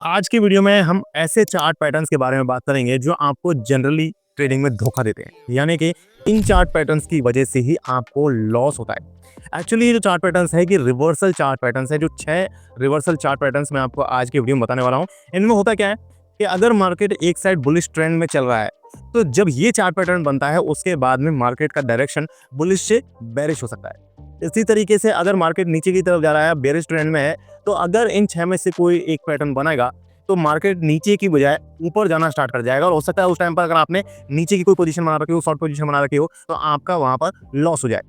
आज की वीडियो में हम ऐसे चार्ट पैटर्न्स के बारे में बात करेंगे जो आपको जनरली ट्रेडिंग में धोखा देते हैं, यानी कि इन चार्ट पैटर्न्स की वजह से ही आपको लॉस होता है। एक्चुअली ये जो चार्ट पैटर्न्स है कि रिवर्सल चार्ट पैटर्न्स है, जो 6 रिवर्सल चार्ट पैटर्न्स मैं आपको आज की वीडियो में बताने वाला हूँ। इनमें होता क्या है कि अगर मार्केट एक साइड बुलिश ट्रेंड में चल रहा है, तो जब ये चार्ट पैटर्न बनता है उसके बाद में मार्केट का डायरेक्शन बुलिश से बेरिश हो सकता है। इसी तरीके से अगर मार्केट नीचे की तरफ जा रहा है, बेरिश ट्रेंड में है, तो अगर इन 6 में से कोई एक पैटर्न बनेगा तो मार्केट नीचे की बजाय ऊपर जाना स्टार्ट कर जाएगा। और हो सकता है उस टाइम पर अगर आपने नीचे की कोई पोजीशन बना रखी हो, शॉर्ट पोजीशन बना रखी हो, तो आपका वहां पर लॉस हो जाए।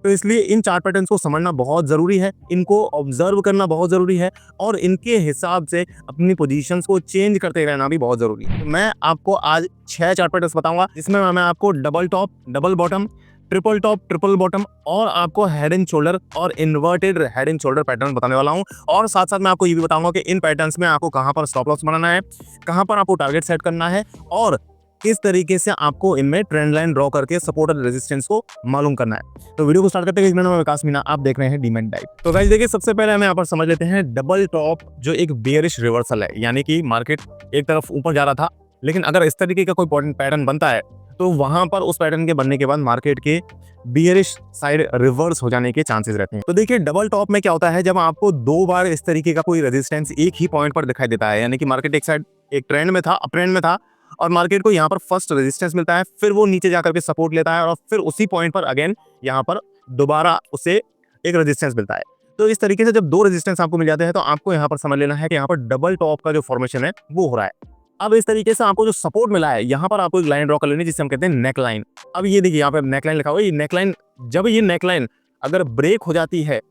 तो इसलिए इन चार्ट पैटर्न्स को समझना बहुत ज़रूरी है, इनको ऑब्जर्व करना बहुत ज़रूरी है और इनके हिसाब से अपनी पोजीशंस को चेंज करते रहना भी बहुत ज़रूरी है। तो मैं आपको आज 6 चार्ट पैटर्न्स बताऊंगा, जिसमें मैं आपको double top, double bottom, triple top, triple bottom और आपको हेड एंड शोल्डर और inverted head and shoulder pattern बताने वाला हूं। और साथ साथ मैं आपको ये भी बताऊंगा कि इन पैटर्न्स में आपको कहां पर स्टॉप लॉस बनाना है, कहां पर आपको टारगेट सेट करना है और किस तरीके से आपको इनमें ट्रेंड लाइन ड्रॉ करके सपोर्ट और रेजिस्टेंस को मालूम करना है। तो वीडियो को स्टार्ट करते हैं। मैं विकास मीना, आप देख रहे हैं डीमैट डाइव। तो गाइस देखिए, सबसे पहले हमें यहाँ पर समझ लेते हैं डबल टॉप, जो एक बेयरिश रिवर्सल है, यानी कि मार्केट एक तरफ ऊपर जा रहा था, लेकिन अगर इस तरीके का कोई पैटर्न बनता है तो वहां पर उस पैटर्न के बनने के बाद मार्केट के बियरिश साइड रिवर्स हो जाने के चांसेस रहते हैं। तो देखिए, डबल टॉप में क्या होता है, जब आपको दो बार इस तरीके का कोई रेजिस्टेंस एक ही पॉइंट पर दिखाई देता है, यानी कि मार्केट एक साइड एक ट्रेंड में था, अप ट्रेंड में था, और मार्केट को यहाँ पर फर्स्ट रेजिस्टेंस मिलता है, फिर वो नीचे जाकर के सपोर्ट लेता है और फिर उसी पॉइंट पर अगेन यहाँ पर दोबारा उसे एक रेजिस्टेंस मिलता है। तो इस तरीके से जब दो रेजिस्टेंस आपको मिल जाते हैं तो आपको यहाँ पर समझ लेना है कि यहाँ पर डबल टॉप का जो फॉर्मेशन है वो हो रहा है। अब इस तरीके से आपको जो सपोर्ट मिला है, यहाँ पर आपको एक लाइन ड्रॉ कर लेनी है जिसे हम कहते हैं नेक लाइन। अब ये देखिए, यहाँ पे नेक लाइन लिखा हुआ है। ये नेक लाइन, जब ये नेक लाइन अगर ब्रेक हो जाती है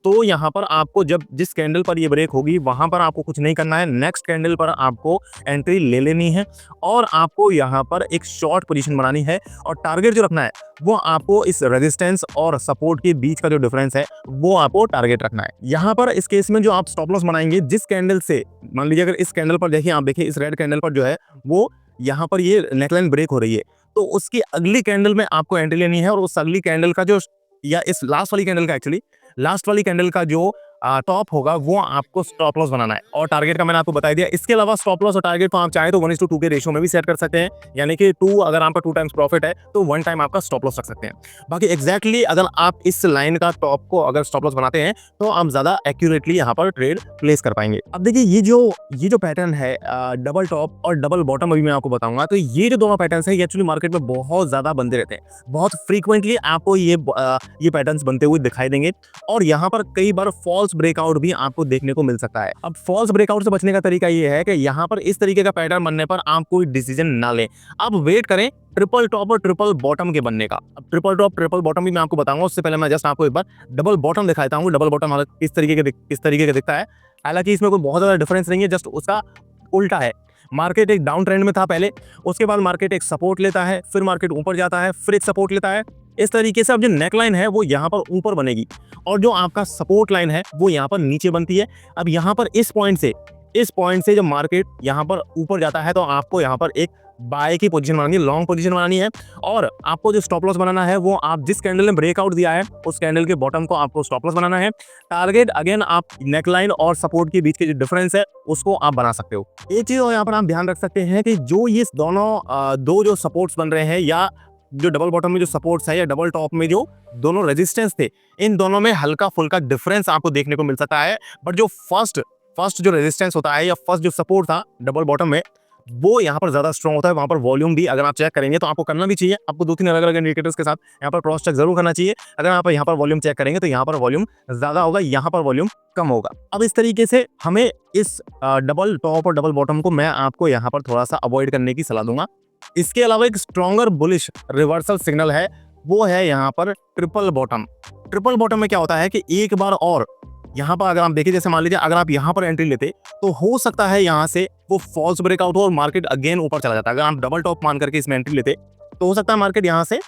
तो यहाँ पर आपको, जब जिस कैंडल पर ये ब्रेक होगी वहां पर आपको कुछ नहीं करना है, नेक्स्ट कैंडल पर आपको एंट्री ले लेनी है और आपको यहाँ पर एक शॉर्ट पोजीशन बनानी है। और टारगेट जो रखना है वो आपको इस रेजिस्टेंस और सपोर्ट के बीच का जो डिफरेंस है वो आपको टारगेट रखना है। यहाँ पर इस केस में जो आप स्टॉप लॉस बनाएंगे, जिस कैंडल से, मान लीजिए अगर इस कैंडल पर देखिए, आप देखिए इस रेड कैंडल पर जो है वो यहाँ पर ये नेकलाइन ब्रेक हो रही है, तो उसकी अगली कैंडल में आपको एंट्री लेनी है और उस अगली कैंडल का जो, या इस लास्ट वाली कैंडल का, एक्चुअली लास्ट वाली कैंडल का जो टॉप होगा वो आपको स्टॉप लॉस बनाना है। और टारगेट का मैंने आपको बता दिया। इसके अलावा स्टॉप लॉस और टारगेट को आप चाहे तो 1:2 के रेशियो में भी सेट कर सकते हैं, यानी कि 2, अगर आपका 2 टाइम्स प्रॉफिट है तो 1 टाइम आपका स्टॉप लॉस रख सकते हैं। बाकी एग्जैक्टली अगर आप इस लाइन का टॉप को अगर स्टॉप लॉस बनाते हैं तो आप ज्यादा एक्यूरेटली यहाँ पर ट्रेड प्लेस कर पाएंगे। अब देखिए, ये जो पैटर्न है डबल टॉप और डबल बॉटम, अभी मैं आपको बताऊंगा। तो ये जो दोनों पैटर्न है, ये एक्चुअली मार्केट में बहुत ज्यादा बनते रहते हैं, बहुत फ्रीक्वेंटली आपको ये पैटर्न्स बनते हुए दिखाई देंगे। और यहाँ पर कई बार फॉल्स ब्रेकआउट भी आपको देखने को मिल सकता है। अब फॉल्स ब्रेकआउट से बचने का तरीका ये है कि यहाँ पर इस तरीके का पैटर्न बनने पर आप कोई डिसीजन ना लें, आप वेट करें ट्रिपल टॉप और ट्रिपल बॉटम के बनने का। अब ट्रिपल टॉप ट्रिपल बॉटम भी मैं आपको बताऊंगा, उससे पहले मैं जस्ट आपको एक बार डबल बॉटम दिखाता हूँ। डबल बॉटम किस तरीके का दिखता है। हालांकि इसमें कोई बहुत ज्यादा डिफरेंस नहीं है, जस्ट उसका उल्टा है। मार्केट एक डाउन ट्रेंड में था पहले, उसके बाद मार्केट एक सपोर्ट लेता है, फिर मार्केट ऊपर जाता है, फिर एक सपोर्ट लेता है। इस तरीके से अब जो नेक लाइन है वो यहाँ पर ऊपर बनेगी और जो आपका सपोर्ट लाइन है वो यहाँ पर नीचे बनती है। अब यहाँ पर इस पॉइंट से जब मार्केट यहाँ पर ऊपर जाता है तो आपको यहाँ पर एक बाय की पोजीशन बनानी है, लॉन्ग पोजीशन बनानी है। और आपको जो स्टॉप लॉस बनाना है वो आप जिस कैंडल ने ब्रेकआउट दिया है उस कैंडल के बॉटम को आपको स्टॉप लॉस बनाना है। टारगेट अगेन आप नेकलाइन और सपोर्ट के बीच के जो डिफरेंस है उसको आप बना सकते हो। एक चीज और यहाँ पर आप ध्यान रख सकते हैं कि जो ये दोनों दो जो सपोर्ट्स बन रहे हैं, या जो डबल बॉटम में जो सपोर्ट्स है या डबल टॉप में जो दोनों रेजिस्टेंस थे, इन दोनों में हल्का फुल्का डिफरेंस आपको देखने को मिल सकता है। बट जो फर्स्ट जो रेजिस्टेंस होता है या फर्स्ट जो सपोर्ट था डबल बॉटम में, वो यहाँ पर ज्यादा स्ट्रॉन्ग होता है। वहां पर वॉल्यूम भी अगर आप चेक करेंगे तो आपको करना भी चाहिए, आपको 2-3 अलग अलग इंडिकेटर्स के साथ यहाँ पर क्रॉस चेक जरूर करना चाहिए। अगर आप यहाँ पर वॉल्यूम चेक करेंगे तो यहाँ पर वॉल्यूम ज्यादा होगा, यहाँ पर वॉल्यूम कम होगा। अब इस तरीके से हमें इस डबल टॉप और डबल बॉटम को मैं आपको यहाँ पर थोड़ा सा अवॉइड करने की सलाह दूंगा। इसके अलावा एक स्ट्रॉन्गर बुलिश रिवर्सल सिग्नल है, वो है यहाँ पर ट्रिपल बॉटम। ट्रिपल बॉटम में क्या होता है कि एक बार और यहाँ पर अगर आप देखिए, जैसे मान लीजिए अगर आप यहाँ पर एंट्री लेते तो हो सकता है यहाँ से वो फॉल्स ब्रेकआउट हो और मार्केट अगेन ऊपर चला जाता है। अगर आप डबल टॉप मान करके इसमें एंट्री लेते तो हो सकता है मार्केट यहाँ से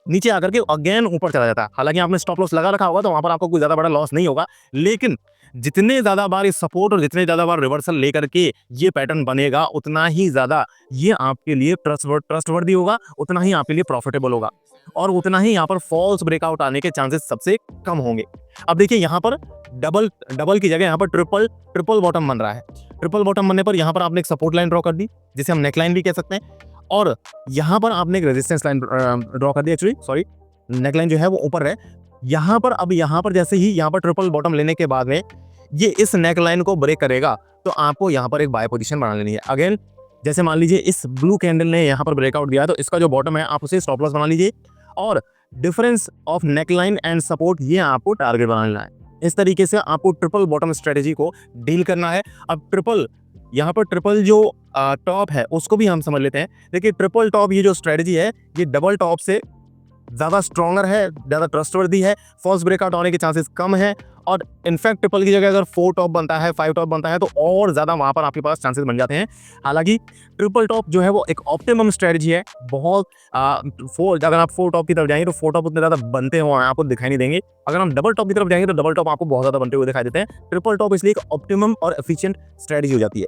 नीचे आकर के अगेन ऊपर चला जाता है। हालांकि आपने स्टॉप लॉस लगा रखा होगा तो वहां पर आपको कोई ज्यादा बड़ा लॉस नहीं होगा, लेकिन जितने ज्यादा बार इस सपोर्ट और जितने ज्यादा बार रिवर्सल लेकर के ये पैटर्न बनेगा, उतना ही ज्यादा ये आपके लिए ट्रस्टवर्दी होगा, उतना ही आपके लिए प्रॉफिटेबल होगा और उतना ही यहाँ पर फॉल्स ब्रेकआउट आने के चांसेस सबसे कम होंगे। अब देखिए, यहाँ पर डबल की जगह यहाँ पर ट्रिपल बॉटम बन रहा है। ट्रिपल बॉटम बनने पर यहाँ पर आपने एक सपोर्ट लाइन ड्रॉ कर दी, जिसे हम नेक लाइन भी कह सकते हैं, और यहाँ पर आपने एक रेजिस्टेंस लाइन ड्रॉ कर दी। एक्चुअली सॉरी, नेक लाइन जो है वो ऊपर है। यहाँ पर अब यहाँ पर जैसे ही यहाँ पर ट्रिपल बॉटम लेने के बाद में ये इस नेक लाइन को ब्रेक करेगा, तो आपको यहाँ पर एक बाय पोजीशन बना लेनी है। अगेन जैसे मान लीजिए इस ब्लू कैंडल ने यहाँ पर ब्रेकआउट दिया, तो इसका जो बॉटम है आप उसे स्टॉप लॉस बना लीजिए, और difference of neckline and support ये आपको टारगेट बना लेना है। इस तरीके से आपको ट्रिपल बॉटम स्ट्रेटेजी को डील करना है। अब ट्रिपल यहाँ पर ट्रिपल जो टॉप है उसको भी हम समझ लेते हैं। देखिए ट्रिपल टॉप ये जो स्ट्रेटेजी है ये डबल टॉप से ज़्यादा स्ट्रॉन्गर है, ज़्यादा ट्रस्टवर्दी है, फॉल्स ब्रेकआउट होने के चांसेस कम है, और इनफैक्ट ट्रिपल की जगह अगर 4 टॉप बनता है, 5 टॉप बनता है, तो और ज़्यादा वहाँ पर आपके पास चांसेस बन जाते हैं। हालांकि ट्रिपल टॉप जो है वो एक ऑप्टिमम स्ट्रेटजी है। बहुत अगर आप 4 टॉप की तरफ जाएंगे तो 4 टॉप उतने ज़्यादा बनते हैं आपको दिखाई नहीं देंगे। अगर हम डबल टॉप की तरफ जाएंगे तो डबल टॉप आपको बहुत ज़्यादा बनते हुए दिखाई देते हैं। ट्रिपल टॉप इसलिए एक ऑप्टिमम और एफिशिएंट स्ट्रेटजी हो जाती है।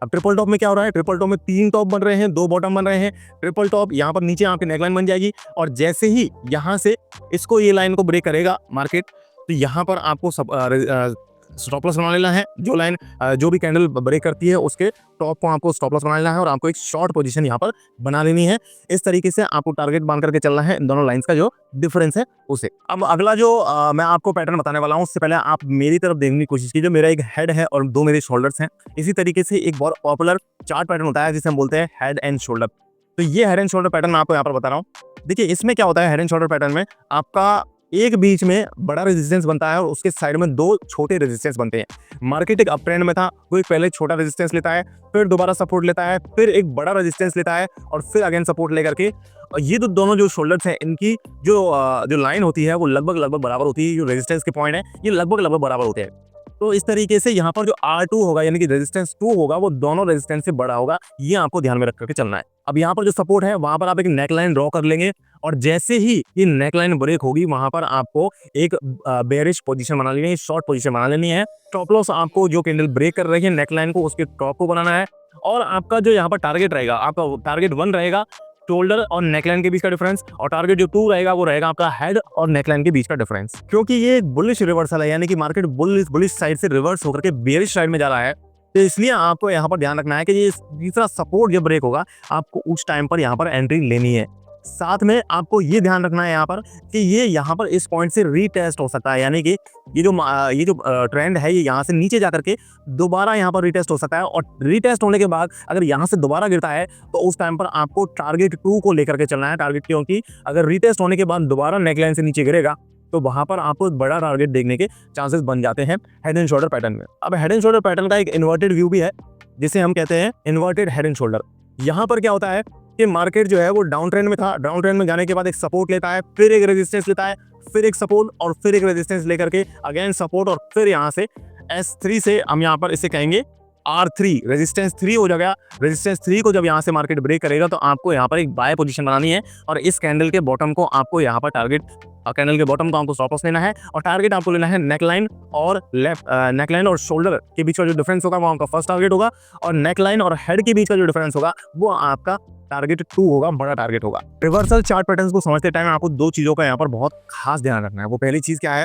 अब ट्रिपल टॉप में क्या हो रहा है, ट्रिपल टॉप में 3 टॉप बन रहे हैं, 2 बॉटम बन रहे हैं। ट्रिपल टॉप यहाँ पर नीचे आपकी नेकलाइन बन जाएगी, और जैसे ही यहाँ से इसको ये लाइन को ब्रेक करेगा मार्केट, तो यहाँ पर आपको स्टॉप लॉस बना लेना है। जो लाइन जो भी कैंडल ब्रेक करती है उसके टॉप को आपको स्टॉप लॉस बना लेना है, और आपको एक शॉर्ट पोजीशन यहाँ पर बना लेनी है। इस तरीके से आपको टारगेट बांध करके चलना है इन दोनों लाइंस का जो डिफरेंस है उसे। अब अगला जो मैं आपको पैटर्न बताने वाला हूँ, उससे पहले आप मेरी तरफ देखने की कोशिश कीजिए। मेरा एक हेड है और 2 मेरे शोल्डर्स हैं। इसी तरीके से एक बहुत पॉपुलर चार्ट पैटर्न होता है जिसे हम बोलते हैं हेड एंड शोल्डर। तो ये हेड एंड शोल्डर पैटर्न मैं आपको यहाँ पर बता रहा हूँ। देखिए इसमें क्या होता है, हेड एंड शोल्डर पैटर्न में आपका एक बीच में बड़ा रेजिस्टेंस बनता है और उसके साइड में 2 छोटे रेजिस्टेंस बनते हैं। मार्केट एक अप ट्रेंड में था, वो एक पहले छोटा रेजिस्टेंस लेता है, फिर दोबारा सपोर्ट लेता है, फिर एक बड़ा रेजिस्टेंस लेता है, और फिर अगेन सपोर्ट लेकर के, और ये तो दोनों जो शोल्डर्स हैं इनकी जो लाइन होती है वो लगभग बराबर होती है। जो रेजिस्टेंस के पॉइंट है ये लगभग बराबर होते हैं। तो इस तरीके से यहाँ पर जो R2 होगा यानी कि रेजिस्टेंस 2 होगा वो दोनों रेजिस्टेंस से बड़ा होगा। ये आपको ध्यान में रख करके चलना है। अब यहाँ पर जो सपोर्ट है वहां पर आप एक नेकलाइन ड्रॉ कर लेंगे, और जैसे ही ये नेकलाइन ब्रेक होगी वहां पर आपको एक बेयरिश पोजीशन बना लेनी है, शॉर्ट पोजीशन बना लेनी है। स्टॉप लॉस आपको जो कैंडल ब्रेक कर रही है नेकलाइन को उसके टॉप को बनाना है, और आपका जो यहाँ पर टारगेट रहेगा, आपका टारगेट 1 रहेगा शोल्डर और नेकलाइन के बीच का डिफरेंस, और टारगेट जो 2 रहेगा वो रहेगा आपका हेड और नेकलाइन के बीच का डिफरेंस। क्योंकि ये बुलिश रिवर्सल है, यानी कि मार्केट बुलिश साइड से रिवर्स होकर के बेयरिश साइड में जा रहा है, तो इसलिए आपको यहाँ पर ध्यान रखना है कि ये तीसरा सपोर्ट जब ब्रेक होगा आपको उस टाइम पर यहाँ पर एंट्री लेनी है। साथ में आपको ये ध्यान रखना है यहाँ पर कि ये यहाँ पर इस पॉइंट से रीटेस्ट हो सकता है, यानी कि ये जो ट्रेंड है ये यहाँ से नीचे जाकर के दोबारा यहाँ पर रीटेस्ट हो सकता है, और रीटेस्ट होने के बाद अगर यहाँ से दोबारा गिरता है तो उस टाइम पर आपको टारगेट 2 को लेकर के चलना है। टारगेट क्योंकि अगर रीटेस्ट होने के बाद दोबारा नेकलाइन से नीचे गिरेगा तो वहां पर आपको बड़ा टारगेट देखने के चांसेस बन जाते हैं हेड एंड शोल्डर पैटर्न में। अब हेड एंड शोल्डर पैटर्न का एक इन्वर्टेड व्यू भी है जिसे हम कहते हैं इन्वर्टेड हेड एंड शोल्डर। यहाँ पर क्या होता है कि मार्केट जो है वो डाउन ट्रेंड में था, डाउन ट्रेंड में जाने के बाद एक सपोर्ट लेता है, फिर एक रेजिस्टेंस लेता है, फिर एक सपोर्ट और फिर एक रेजिस्टेंस लेकर के अगेन सपोर्ट, और फिर यहाँ से S3 से हम यहाँ पर इसे कहेंगे R3, रेजिस्टेंस 3 हो जाएगा। रेजिस्टेंस 3 को जब यहाँ से मार्केट ब्रेक करेगा तो आपको यहाँ पर एक बाय पोजीशन बनानी है, और इस कैंडल के बॉटम को आपको यहाँ पर टारगेट, कैंडल के बॉटम को आपको स्टॉप लॉस लेना है, और टारगेट आपको लेना है नेकलाइन और नेकलाइन और शोल्डर के बीच का जो डिफरेंस होगा वो आपका फर्स्ट टारगेट होगा, और नेकलाइन और हेड के बीच का जो डिफरेंस होगा वो आपका टारगेट 2 होगा, बड़ा टारगेट होगा। रिवर्सल चार्ट पैटर्न्स को समझते टाइम आपको 2 चीजों का यहाँ पर बहुत खास ध्यान रखना है। वो पहली चीज क्या है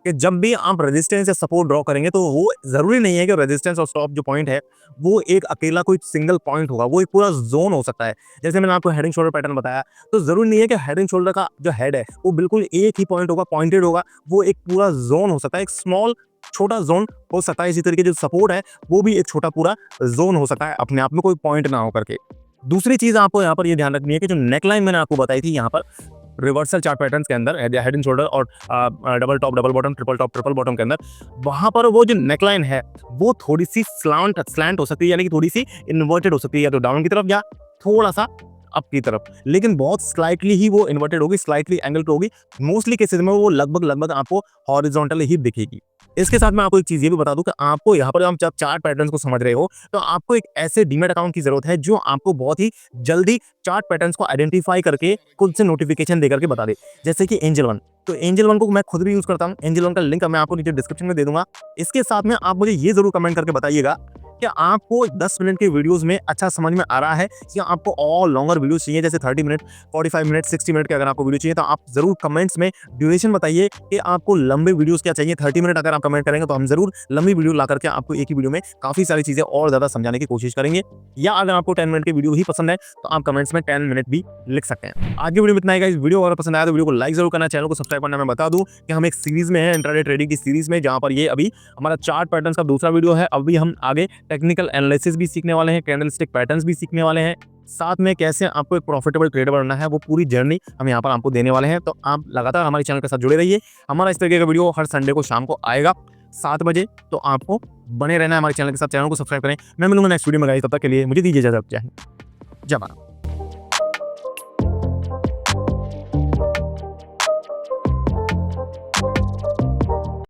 कि जब भी आप रेजिस्टेंस या सपोर्ट ड्रॉ करेंगे तो वो जरूरी नहीं है कि रेजिस्टेंस और स्टॉप जो पॉइंट है वो एक अकेला कोई सिंगल पॉइंट होगा, वो एक पूरा जोन हो सकता है। जैसे मैंने आपको हेड एंड शोल्डर पैटर्न बताया, तो जरूरी नहीं है कि हेड एंड शोल्डर का जो हेड है वो बिल्कुल एक ही पॉइंट होगा, पॉइंटेड होगा, वो एक पूरा जोन हो सकता है, एक स्मॉल छोटा जोन हो सकता है। इसी तरीके जो सपोर्ट है वो भी एक छोटा पूरा जोन हो सकता है, अपने आप में कोई पॉइंट ना हो करके। दूसरी चीज आपको यहाँ पर ये ध्यान रखनी है कि जो नेकलाइन मैंने आपको बताई थी यहाँ पर रिवर्सल चार्ट पैटर्न्स के अंदर हेड एंड शोल्डर और double top double bottom triple top triple bottom के अंदर, वहां पर वो जो नेकलाइन है वो थोड़ी सी स्लैंट हो सकती है, यानी कि थोड़ी सी इन्वर्टेड हो सकती है, या तो डाउन की तरफ या थोड़ा सा अप की तरफ, लेकिन बहुत स्लाइटली ही वो इन्वर्टेड होगी, स्लाइटली एंगल पे होगी। मोस्टली केसेस में वो लगभग आपको हॉरिजॉन्टल ही दिखेगी। इसके साथ मैं आपको एक चीज ये भी बता दूं कि आपको यहाँ पर जब चार्ट पैटर्न्स को समझ रहे हो तो आपको एक ऐसे डीमैट अकाउंट की जरूरत है जो आपको बहुत ही जल्दी चार्ट पैटर्न्स को आइडेंटिफाई करके खुद से नोटिफिकेशन देकर के बता दे, जैसे कि एंजल वन। तो एंजल वन को मैं खुद भी यूज करता हूँ, एंजल वन का लिंक मैं आपको नीचे डिस्क्रिप्शन में दे दूंगा। इसके साथ में आप मुझे ये जरूर कमेंट करके बताइएगा कि आपको 10 मिनट के वीडियोस में अच्छा समझ में आ रहा है या आपको और लॉन्गर वीडियोस चाहिए, जैसे 30 मिनट, 45 मिनट, 60 मिनट के अगर आपको वीडियो चाहिए तो आप जरूर कमेंट्स में ड्यूरेशन बताइए कि आपको लंबे वीडियोस क्या चाहिए। 30 मिनट अगर आप कमेंट करेंगे तो हम जरूर लंबी वीडियो ला करके आपको एक ही वीडियो में काफी सारी चीजें और ज्यादा समझाने की कोशिश करेंगे। या अगर आपको 10 मिनट की वीडियो ही पसंद है तो आप कमेंट्स में 10 मिनट भी लिख सकते हैं। आज की वीडियो में इतना ही गाइस। वीडियो अगर पसंद आया तो वीडियो को लाइक जरूर करना, चैनल को सब्सक्राइब करना। मैं बता दूं कि हम एक सीरीज में है, इंट्राडे ट्रेडिंग की सीरीज में, जहां पर ये अभी हमारा चार्ट पैटर्न्स का दूसरा वीडियो है। अभी हम आगे टेक्निकल एनालिसिस भी सीखने वाले हैं, कैंडलस्टिक पैटर्न्स भी सीखने वाले हैं, साथ में कैसे आपको एक प्रॉफिटेबल ट्रेडर बनना है, वो पूरी जर्नी हम यहाँ पर आपको देने वाले हैं। तो आप लगातार हमारे चैनल के साथ जुड़े रहिए। हमारा इस तरीके का वीडियो हर संडे को शाम को आएगा 7 बजे, तो आपको बने रहना है हमारे चैनल के साथ। चैनल को सब्सक्राइब करें। मैं मिलूंगा नेक्स्ट वीडियो में गाइस, तब तक के लिए मुझे दीजिए इजाजत। जय हिंद, जय भारत।